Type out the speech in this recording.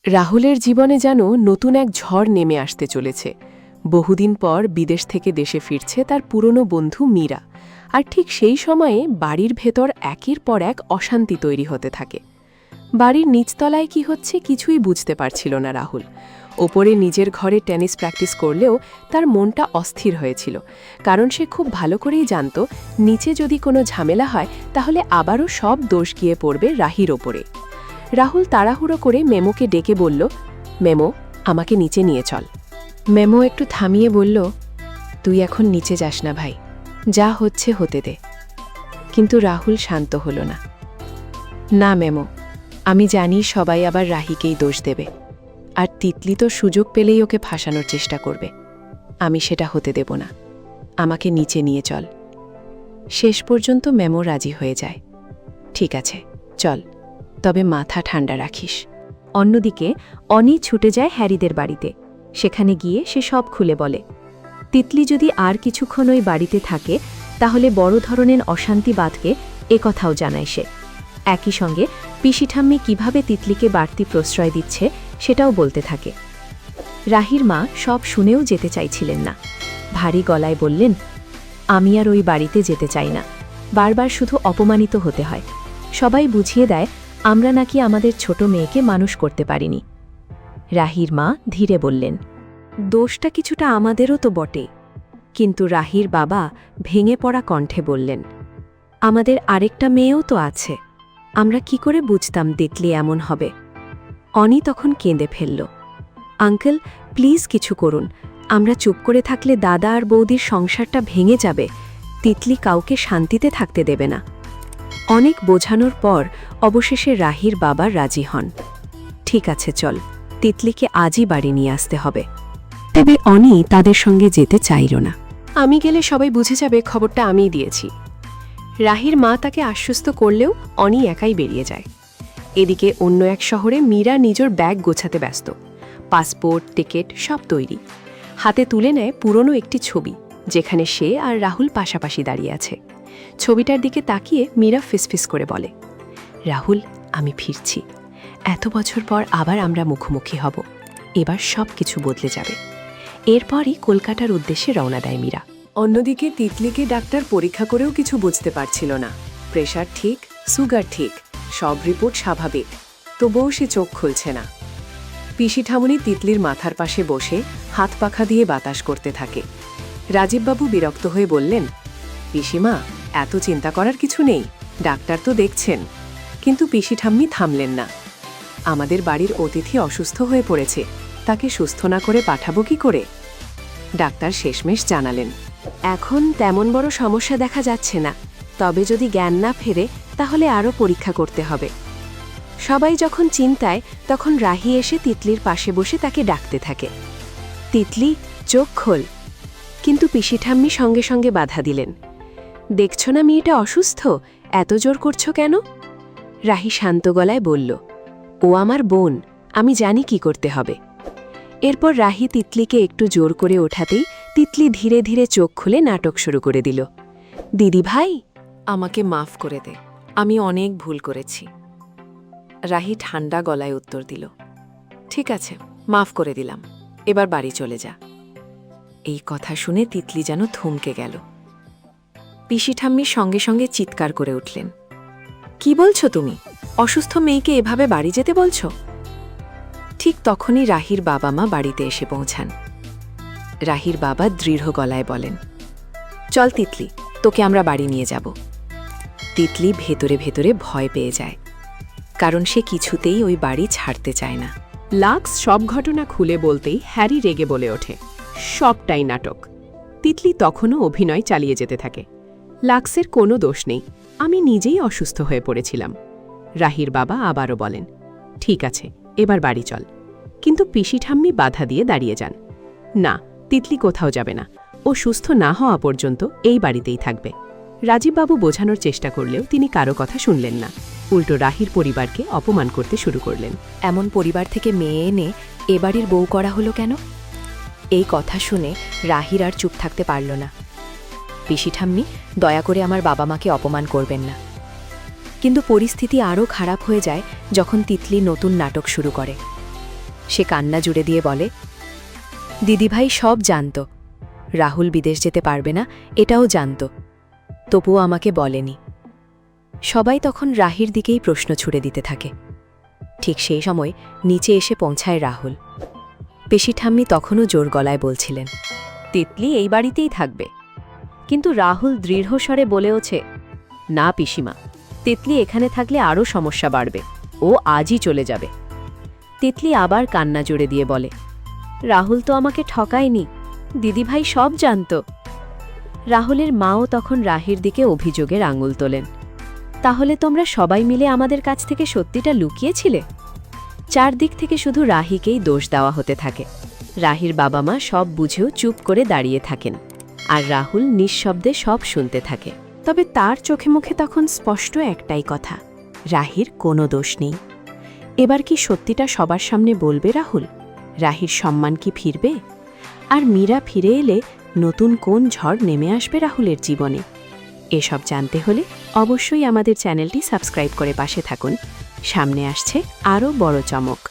রাহুলের জীবনে যেন নতুন এক ঝড় নেমে আসতে চলেছে। বহুদিন পর বিদেশ থেকে দেশে ফিরছে তার পুরনো বন্ধু মীরা। আর ঠিক সেই সময়ে বাড়ির ভেতর একের পর এক অশান্তি তৈরি হতে থাকে। বাড়ির নিচতলায় কি হচ্ছে কিছুই বুঝতে পারছিল না রাহুল। ওপরে নিজের ঘরে টেনিস প্র্যাকটিস করলেও তার মনটা অস্থির হয়েছিল, কারণ সে খুব ভালো করেই জানত নিচে যদি কোনো ঝামেলা হয় তাহলে আবারও সব দোষ গিয়ে পড়বে রাহির ওপরে। রাহুল তাড়াহুড়ো করে মেমোকে ডেকে বলল, মেমো, আমাকে নিচে নিয়ে চল। মেমো একটু থামিয়ে বলল, তুই এখন নিচে যাস না ভাই, যা হচ্ছে হতে দে। কিন্তু রাহুল শান্ত হল না। না মেমো, আমি জানি সবাই আবার রাহিকেই দোষ দেবে, আর তিতলি তো সুযোগ পেলেই ওকে ফাঁসানোর চেষ্টা করবে। আমি সেটা হতে দেব না, আমাকে নিচে নিয়ে চল। শেষ পর্যন্ত মেমো রাজি হয়ে যায়। ঠিক আছে, চল, তবে মাথা ঠান্ডা রাখিস। অন্যদিকে অনি ছুটে যায় হ্যারিদের বাড়িতে। সেখানে গিয়ে সে সব খুলে বলে। তিতলি যদি আর কিছুক্ষণ ওই বাড়িতে থাকে তাহলে বড় ধরনের অশান্তি বাঁধবে, কথাও জানায় সে। একই সঙ্গে পিসিঠাম্মি কিভাবে তিতলিকে বাড়তি প্রশ্রয় দিচ্ছে সেটাও বলতে থাকে। রাহির মা সব শুনেও যেতে চাইছিলেন না। ভারী গলায় বললেন, আমি আর ওই বাড়িতে যেতে চাই না। বারবার শুধু অপমানিত হতে হয়। সবাই বুঝিয়ে দেয় আমরা নাকি আমাদের ছোট মেয়েকে মানুষ করতে পারিনি। রাহির মা ধীরে বললেন, দোষটা কিছুটা আমাদেরও তো বটে। কিন্তু রাহির বাবা ভেঙে পড়া কণ্ঠে বললেন, আমাদের আরেকটা মেয়েও তো আছে, আমরা কি করে বুঝতাম দেখলে এমন হবে। অনি তখন কেঁদে ফেলল। আঙ্কেল, প্লিজ কিছু করুন, আমরা চুপ করে থাকলে দাদা আর বৌদির সংসারটা ভেঙে যাবে। তিতলি কাউকে শান্তিতে থাকতে দেবে না। অনেক বোঝানোর পর অবশেষে রাহির বাবা রাজি হন। ঠিক আছে, চল, তিতলিকে আজই বাড়ি নিয়ে আসতে হবে। তবে অনি তাদের সঙ্গে যেতে চাইল না। আমি গেলে সবাই বুঝে যাবে খবরটা আমিই দিয়েছি। রাহির মা তাকে আশ্বস্ত করলেও অনি একাই বেরিয়ে যায়। এদিকে অন্য এক শহরে মীরা নিজের ব্যাগ গোছাতে ব্যস্ত। পাসপোর্ট, টিকিট সব তৈরি। হাতে তুলে নেয় পুরনো একটি ছবি, যেখানে সে আর রাহুল পাশাপাশি দাঁড়িয়ে আছে। ছবিটার দিকে তাকিয়ে মীরা ফিসফিস করে বলে, রাহুল, আমি ফিরছি। এত বছর পর আবার আমরা মুখোমুখি হব। এবার সব কিছু বদলে যাবে। এরপরই কলকাতার উদ্দেশ্যে রওনা দেয় মীরা। অন্যদিকে তিতলিকে ডাক্তার পরীক্ষা করেও কিছু বুঝতে পারছিল না। প্রেশার ঠিক, সুগার ঠিক, সব রিপোর্ট স্বাভাবিক, তবুও সে চোখ খুলছে না। পিসি ঠামুনি তিতলির মাথার পাশে বসে হাত পাখা দিয়ে বাতাস করতে থাকে। রাজীববাবু বিরক্ত হয়ে বললেন, পিসিমা, এত চিন্তা করার কিছু নেই, ডাক্তার তো দেখছেন। কিন্তু পিসি ঠাম্মি থামলেন না। আমাদের বাড়ির অতিথি অসুস্থ হয়ে পড়েছে, তাকে সুস্থ না করে পাঠাবো কি করে? ডাক্তার শেষমেশ জানালেন, এখন তেমন বড় সমস্যা দেখা যাচ্ছে না, তবে যদি জ্ঞান না ফেরে তাহলে আরও পরীক্ষা করতে হবে। সবাই যখন চিন্তায় তখন রাহি এসে তিতলির পাশে বসে তাকে ডাকতে থাকে, তিতলি, চোখ খোল। কিন্তু পিসি ঠাম্মি সঙ্গে সঙ্গে বাধা দিলেন, দেখছ না মেয়েটা অসুস্থ, এত জোর করছো কেন? রাহি শান্ত গলায় বলল, ও আমার বোন, আমি জানি কি করতে হবে। এরপর রাহি তিতলিকে একটু জোর করে ওঠাতেই তিতলি ধীরে ধীরে চোখ খুলে নাটক শুরু করে দিল। দিদি ভাই, আমাকে মাফ করে দে, আমি অনেক ভুল করেছি। রাহি ঠান্ডা গলায় উত্তর দিল, ঠিক আছে, মাফ করে দিলাম, এবার বাড়ি চলে যা। এই কথা শুনে তিতলি যেন থমকে গেল। পিসি ঠাম্মি সঙ্গে সঙ্গে চিৎকার করে উঠলেন, কি বলছো তুমি? অসুস্থ মেয়েকে এভাবে বাড়ি যেতে বলছো? ঠিক তখনই রাহির বাবা মা বাড়িতে এসে পৌঁছান। রাহির বাবা দৃঢ় গলায় বলেন, চল তিতলি, তোকে আমরা বাড়ি নিয়ে যাব। তিতলি ভেতরে ভেতরে ভয় পেয়ে যায়, কারণ সে কিছুতেই ওই বাড়ি ছাড়তে চায় না। লাক্স সব ঘটনা খুলে বলতেই হ্যারি রেগে বলে ওঠে, সবটাই নাটক। তিতলি তখনও অভিনয় চালিয়ে যেতে থাকে, লাক্সের কোনো দোষ নেই, আমি নিজেই অসুস্থ হয়ে পড়েছিলাম। রাহির বাবা আবারও বলেন, ঠিক আছে, এবার বাড়ি চল। কিন্তু পিসি ঠাম্মি বাধা দিয়ে দাঁড়িয়ে যান, না, তিতলি কোথাও যাবে না, ও সুস্থ না হওয়া পর্যন্ত এই বাড়িতেই থাকবে। রাজীববাবু বোঝানোর চেষ্টা করলেও তিনি কারো কথা শুনলেন না, উল্টো রাহির পরিবারকে অপমান করতে শুরু করলেন। এমন পরিবার থেকে মেয়ে এনে এ বাড়ির বউ করা হলো কেন? এই কথা শুনে রাহির আর চুপ থাকতে পারল না। পিসি ঠাম্মি, দয়া করে আমার বাবা মাকে অপমান করবেন না। কিন্তু পরিস্থিতি আরও খারাপ হয়ে যায় যখন তিতলি নতুন নাটক শুরু করে। সে কান্না জুড়ে দিয়ে বলে, দিদিভাই সব জানত, রাহুল বিদেশ যেতে পারবে না এটাও জানত, তবুও আমাকে বলেনি। সবাই তখন রাহির দিকেই প্রশ্ন ছুড়ে দিতে থাকে। ঠিক সেই সময় নিচে এসে পৌঁছায় রাহুল। পেশি ঠাম্মি তখনও জোর গলায় বলছিলেন, তিতলি এই বাড়িতেই থাকবে। কিন্তু রাহুল দৃঢ়স্বরে বলেওছে, না পিসিমা, তিতলি এখানে থাকলে আরও সমস্যা বাড়বে, ও আজই চলে যাবে। তিতলি আবার কান্না জোরে দিয়ে বলে, রাহুল তো আমাকে ঠকায়নি, দিদিভাই সব জানত। রাহুলের মাও তখন রাহির দিকে অভিযোগের আঙুল তোলেন, তাহলে তোমরা সবাই মিলে আমাদের কাছ থেকে সত্যিটা লুকিয়েছিলে? চারদিক থেকে শুধু রাহিকেই দোষ দেওয়া হতে থাকে। রাহির বাবা মা সব বুঝেও চুপ করে দাঁড়িয়ে থাকেন, আর রাহুল নিঃশব্দে সব শুনতে থাকে। তবে তার চোখে মুখে তখন স্পষ্ট একটাই কথা, রাহির কোনো দোষ নেই। এবার কি সত্যিটা সবার সামনে বলবে রাহুল? রাহির সম্মান কি ফিরবে? আর মীরা ফিরে এলে নতুন কোন ঝড় নেমে আসবে রাহুলের জীবনে? এসব জানতে হলে অবশ্যই আমাদের চ্যানেলটি সাবস্ক্রাইব করে পাশে থাকুন। সামনে আসছে আরও বড় চমক।